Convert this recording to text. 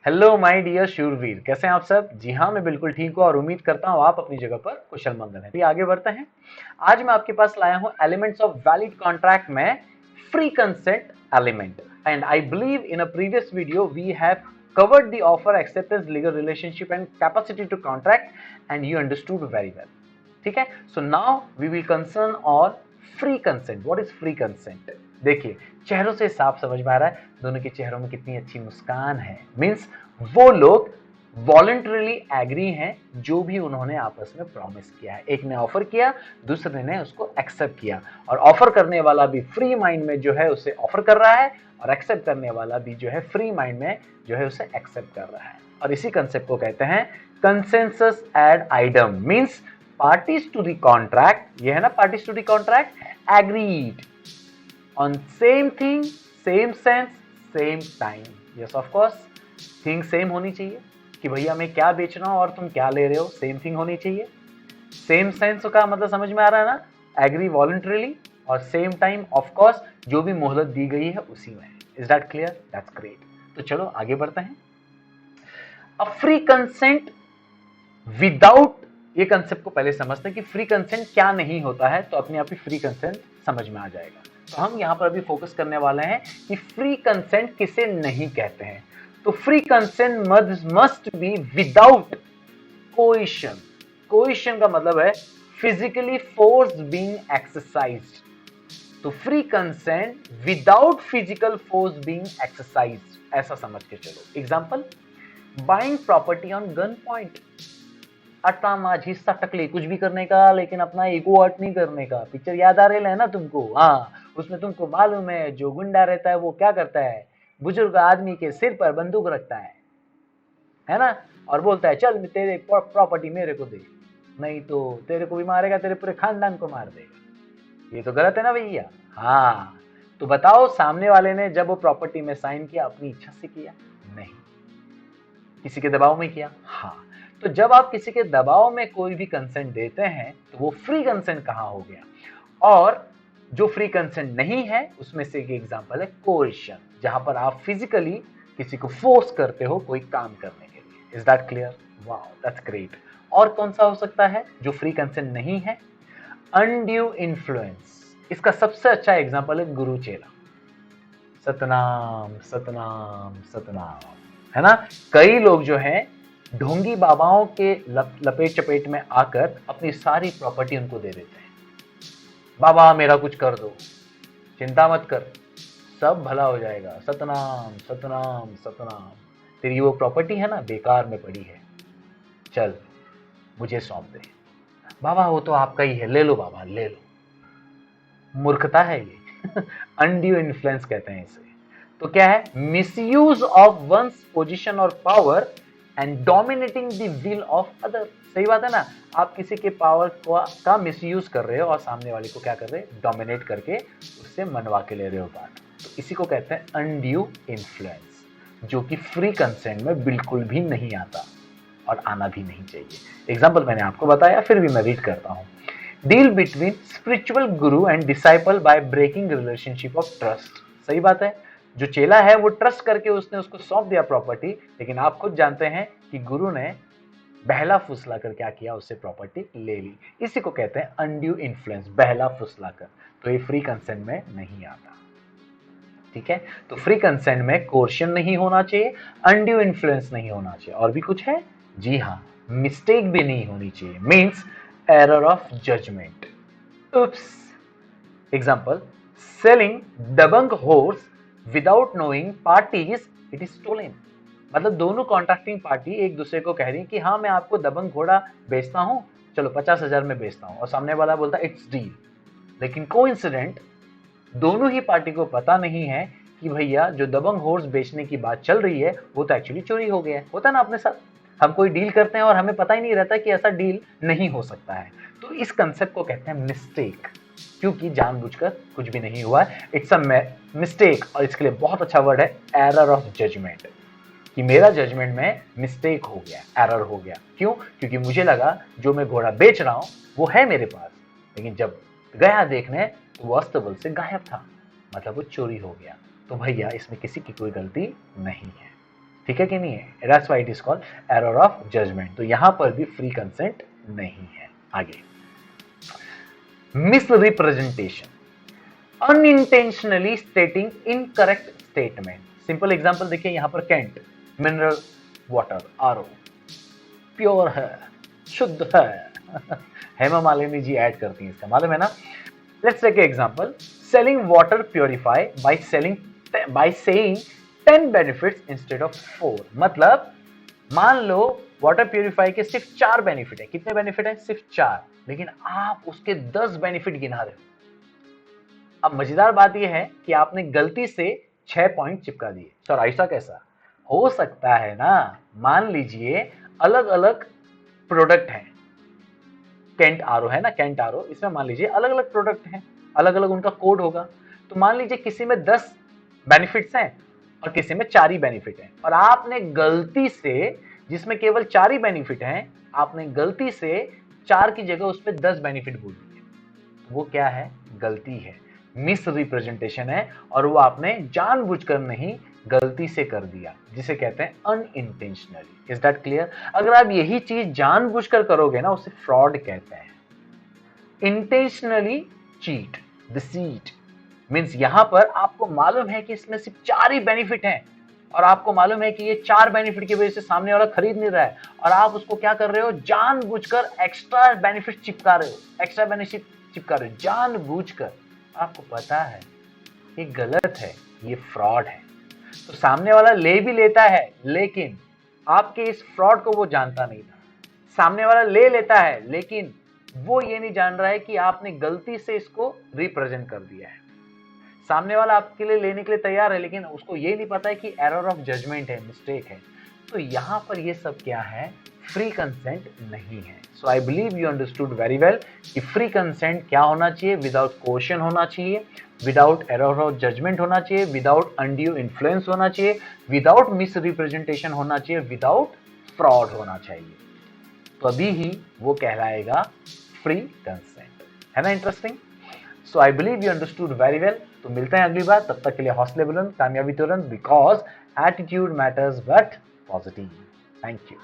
Hello my dear शूरवीर, कैसे हैं आप सब। जी हाँ, मैं बिल्कुल ठीक हूँ और उम्मीद करता हूँ आप अपनी जगह पर कुशल मंगल हैं। तो आगे बढ़ते हैं। आज मैं आपके पास लाया हूँ एलिमेंट्स ऑफ वैलिड कॉन्ट्रैक्ट में free consent element. And I believe in a previous video we have covered the offer acceptance legal relationship and capacity to contract and you understood very well. ठीक है, so now we will concern on free consent. What is free consent? देखिए, चेहरों से साफ समझ में आ रहा है दोनों के चेहरों में कितनी अच्छी मुस्कान है। मींस वो लोग वॉलंटरीली एग्री हैं जो भी उन्होंने आपस में प्रॉमिस किया है। एक ने ऑफर किया, दूसरे ने उसको एक्सेप्ट किया, और ऑफर करने वाला भी फ्री माइंड में जो है उसे ऑफर कर रहा है और एक्सेप्ट करने वाला भी जो है फ्री माइंड में जो है उसे एक्सेप्ट कर रहा है। और इसी कंसेप्ट को कहते हैं consensus ad idem. Means parties to the contract, ये है ना parties to the contract, agreed on same thing, same sense, same time. Yes of course, thing same होनी चाहिए कि भैया मैं क्या बेच रहा हूं और तुम क्या ले रहे हो, सेम थिंग होनी चाहिए। सेम सेंस का मतलब समझ में आ रहा है ना, एग्री वॉलंटरीली, और सेम टाइम ऑफ कोर्स जो भी मोहलत दी गई है उसी में। Is that clear? That's great. तो चलो आगे बढ़ते हैं। अ फ्री कंसेंट विदाउट, ये कंसेप्ट को पहले समझते हैं कि फ्री कंसेंट क्या नहीं होता है, तो अपने आप ही फ्री कंसेंट समझ में आ जाएगा। तो हम यहां पर अभी फोकस करने वाले हैं कि फ्री कंसेंट किसे नहीं कहते हैं। तो free consent must be without coercion. Coercion का मतलब है फिजिकली फोर्स बीइंग एक्सरसाइज्ड। तो free consent without physical force being exercised, ऐसा समझ के चलो। Example, buying property on gun point. अट्टा माझी सटकली, कुछ भी करने का लेकिन अपना ईगो हर्ट नहीं करने का। पिक्चर याद आ रही है ना तुमको? हाँ, उसमें तुमको मालूम है जो गुंडा रहता है वो क्या करता है, बुजुर्ग आदमी के सिर पर बंदूक रखता है ना, और बोलता है चल तेरे प्रॉपर्टी मेरे को दे, नहीं तो तेरे को भी मारेगा, तेरे पूरे खानदान को मार देगा। ये तो गलत है ना भैया। हाँ, तो बताओ सामने वाले ने जब वो प्रॉपर्टी में साइन किया अपनी इच्छा से किया? नहीं, किसी के दबाव में किया। हाँ, तो जब आप किसी के दबाव में कोई भी कंसेंट देते हैं तो वो फ्री कंसेंट कहाँ हो गया। और जो फ्री कंसेंट नहीं है उसमें से एक एग्जांपल है कोएर्शन, जहां पर आप फिजिकली किसी को फोर्स करते हो कोई काम करने के लिए। Is that clear? Wow, that's great. और कौन सा हो सकता है जो फ्री कंसेंट नहीं है? Undue influence. इसका सबसे अच्छा एग्जांपल है गुरु चेला। सतनाम सतनाम सतनाम, है ना। कई लोग जो हैं ढोंगी बाबाओं के लपेट चपेट में आकर अपनी सारी प्रॉपर्टी उनको दे देते हैं। बाबा मेरा कुछ कर दो, चिंता मत कर, सब भला हो जाएगा, सतनाम सतनाम सतनाम। तेरी वो प्रॉपर्टी है ना बेकार में पड़ी है, चल मुझे सौंप दे। बाबा वो तो आपका ही है, ले लो बाबा ले लो। मूर्खता है ये। अनड्यू इन्फ्लुएंस कहते हैं इसे। तो क्या है? मिसयूज ऑफ वंस पोजीशन और power and dominating the will of other. सही बात है ना, आप किसी के पावर का मिसयूज कर रहे हो और सामने वाले को क्या कर रहे हैं? डोमिनेट करके उससे मनवा के ले रहे हो बात। तो इसी को कहते हैं अनड्यू इन्फ्लुएंस, जो कि फ्री कंसेंट में बिल्कुल भी नहीं आता और आना भी नहीं चाहिए। एग्जाम्पल मैंने आपको बताया, फिर भी मैं रीड करता हूं। Deal between spiritual guru and disciple by breaking relationship of trust. सही बात है, जो चेला है वो ट्रस्ट करके उसने उसको सौंप दिया प्रॉपर्टी, लेकिन आप खुद जानते हैं कि गुरु ने बहला फुसला कर क्या किया, उससे प्रॉपर्टी ले ली। इसी को कहते हैं अनड्यू इन्फ्लुएंस, बहला फुसला कर। तो ये फ्री कंसेंट में नहीं आता। ठीक है, तो फ्री कंसेंट में कोर्शन नहीं होना चाहिए, अनड्यू इन्फ्लुएंस नहीं होना चाहिए, और भी कुछ है? जी हाँ, मिस्टेक भी नहीं होनी चाहिए। Means error of judgement. Oops. Example, selling दबंग horse without knowing parties it is stolen. मतलब दोनों कॉन्ट्रैक्टिंग पार्टी एक दूसरे को कह रही कि हाँ मैं आपको दबंग घोड़ा बेचता हूं, चलो 50,000 में बेचता हूं, और सामने वाला बोलता इट्स डील। लेकिन कोइंसिडेंट दोनों ही पार्टी को पता नहीं है कि भैया जो दबंग हॉर्स बेचने की बात चल रही है वो तो एक्चुअली चोरी हो गया है। होता है ना अपने साथ, हम कोई डील करते हैं और हमें पता ही नहीं रहता कि ऐसा डील नहीं हो सकता है। तो इस कंसेप्ट को कहते हैं मिस्टेक, क्योंकि जानबूझकर कुछ भी नहीं हुआ है। इट्स अ मिस्टेक, और इसके लिए बहुत अच्छा वर्ड है एरर ऑफ जजमेंट, कि मेरा जजमेंट में मिस्टेक हो गया, एरर हो गया। क्यों? क्योंकि मुझे लगा जो मैं घोड़ा बेच रहा हूं वो है मेरे पास, लेकिन जब गया देखने तो वो अस्तबल से गायब था, मतलब वो चोरी हो गया। तो भैया इसमें किसी की कोई गलती नहीं है। ठीक है कि नहीं है? That's why it is called error of judgement. तो यहां पर भी फ्री कंसेंट नहीं है। आगे, misrepresentation, unintentionally stating incorrect statement। Simple example देखिए यहां पर Kent mineral water RO pure है, शुद्ध है। हेमा मालिनी जी ऐड करती हैं इसका, मालूम है ना? Let's take example, selling water purify by saying 10 benefits instead of 4। मतलब मान लो वाटर प्योरीफाई के सिर्फ 4 बेनिफिट है। कितने बेनिफिट है? सिर्फ 4, लेकिन आप उसके 10 बेनिफिट गिना रहे हो। अब मजेदार बात यह है कि आपने गलती से 6 पॉइंट चिपका दिए। सर ऐसा कैसा हो सकता है ना? मान लीजिए अलग अलग प्रोडक्ट हैं, कैंट आरओ है ना, कैंट आरओ, इसमें मान लीजिए अलग अलग प्रोडक्ट हैं, अलग अलग उनका कोड होगा। तो मान लीजिए किसी में 10 बेनिफिट्स हैं और किसी में 4 ही बेनिफिट हैं, और आपने गलती से, जिसमें केवल 4 ही बेनिफिट हैं, आपने गलती से 4 की जगह उस पर 10 बेनिफिट बोल दिए। तो वो क्या है? गलती है, मिस रिप्रेजेंटेशन है, और वो आपने जानबूझकर नहीं, गलती से कर दिया, जिसे कहते हैं अनइंटेंशनली। Is that clear? अगर आप यही चीज जानबूझकर करोगे ना, उसे फ्रॉड कहते हैं। इंटेंशनली चीट, डिसीट मींस यहां पर आपको मालूम है कि इसमें सिर्फ 4 ही बेनिफिट हैं, और आपको मालूम है कि ये 4 बेनिफिट की वजह से सामने वाला खरीद नहीं रहा है, और आप उसको क्या कर रहे हो? जानबूझकर एक्स्ट्रा बेनिफिट चिपका रहे हो, एक्स्ट्रा बेनिफिट चिपका रहे हो जानबूझकर। आपको पता है ये गलत है, ये फ्रॉड है। तो सामने वाला ले भी लेता है, लेकिन आपके इस फ्रॉड को वो जानता नहीं था। सामने वाला ले लेता है, लेकिन वो ये नहीं जान रहा है कि आपने गलती से इसको रिप्रेजेंट कर दिया है। सामने वाला आपके लिए लेने के लिए तैयार है, लेकिन उसको ये नहीं पता है कि एरर ऑफ जजमेंट है, मिस्टेक है। तो यहां पर ये सब क्या है? फ्री कंसेंट नहीं है। So I believe you understood very well कि फ्री कंसेंट क्या होना चाहिए? विदाउट कोशन होना चाहिए, विदाउट एरर ऑफ जजमेंट होना चाहिए, विदाउट अनड्यू इन्फ्लुएंस होना चाहिए, विदाउट मिस रिप्रेजेंटेशन होना चाहिए, विदाउट फ्रॉड होना चाहिए। तो अभी ही वो कहलाएगा फ्री कंसेंट। है ना interesting? So I believe you understood very well. तो मिलते हैं अगली बार, तब तक के लिए हौसले बुलंद, कामयाबी तुरंत, because attitude matters but positive. Thank you.